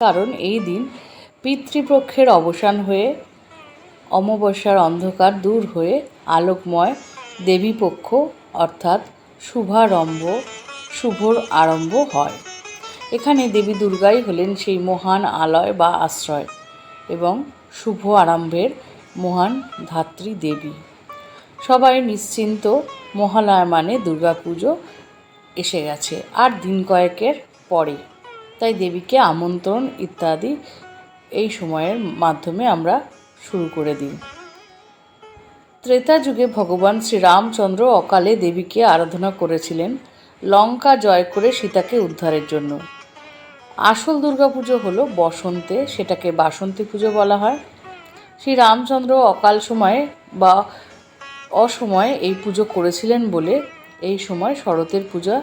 কারণ এই দিন পিতৃপক্ষের অবসান হয়ে অমাবস্যার অন্ধকার দূর হয়ে আলোকময় দেবীপক্ষ অর্থাৎ শুভর আরম্ভ হয়। এখানে দেবী দুর্গাই হলেন সেই মহান আলয় বা আশ্রয় এবং শুভ আরম্ভের মহান ধাত্রী দেবী। সবাই নিশ্চিন্ত, মহালয়া মানে দুর্গাপুজো এসে গেছে আর দিন কয়েকের পরে, তাই দেবীকে আমন্ত্রণ ইত্যাদি এই সময়ের মাধ্যমে আমরা শুরু করে দিই। ত্রেতা যুগে ভগবান শ্রীরামচন্দ্র অকালে দেবীকে আরাধনা করেছিলেন লঙ্কা জয় করে সীতাকে উদ্ধারের জন্য। আসল দুর্গাপুজো হলো বসন্তে, সেটাকে বাসন্তী পুজো বলা হয়। শ্রীরামচন্দ্র অকাল সময়ে বা অসময়ে এই পুজো করেছিলেন বলে এই সময় শরতের পূজা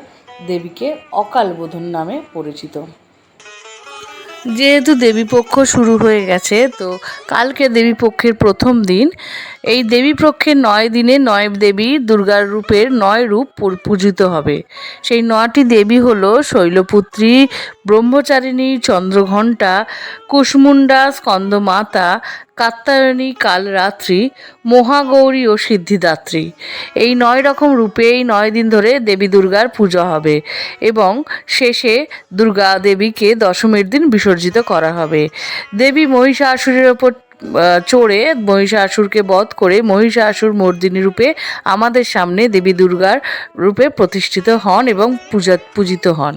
দেবীকে অকাল বোধন নামে পরিচিত। যেহেতু দেবীপক্ষ শুরু হয়ে গেছে, তো কালকে দেবীপক্ষের প্রথম দিন। এই দেবীপক্ষের 9 দিনে 9 দেবী দুর্গার রূপের 9 রূপ পূজিত হবে। সেই 9টি দেবী হলো শৈলপুত্রী, ব্রহ্মচারিণী, চন্দ্রঘণ্টা, কুসমুণ্ডা, স্কন্দমাতা, কাত্যায়নী, কালরাত্রি, মহাগৌরী ও সিদ্ধিদাত্রী। এই 9 রকম রূপে এই 9 দিন ধরে দেবী দুর্গার পূজা হবে এবং শেষে দুর্গা দেবীকে দশমীর দিন বিসর্জিত করা হবে। দেবী মহিষাসুরের ওপর চড়ে মহিষাসুরকে বধ করে মহিষাসুর মর্দিনী রূপে আমাদের সামনে দেবী দুর্গার রূপে প্রতিষ্ঠিত হন এবং পূজিত হন।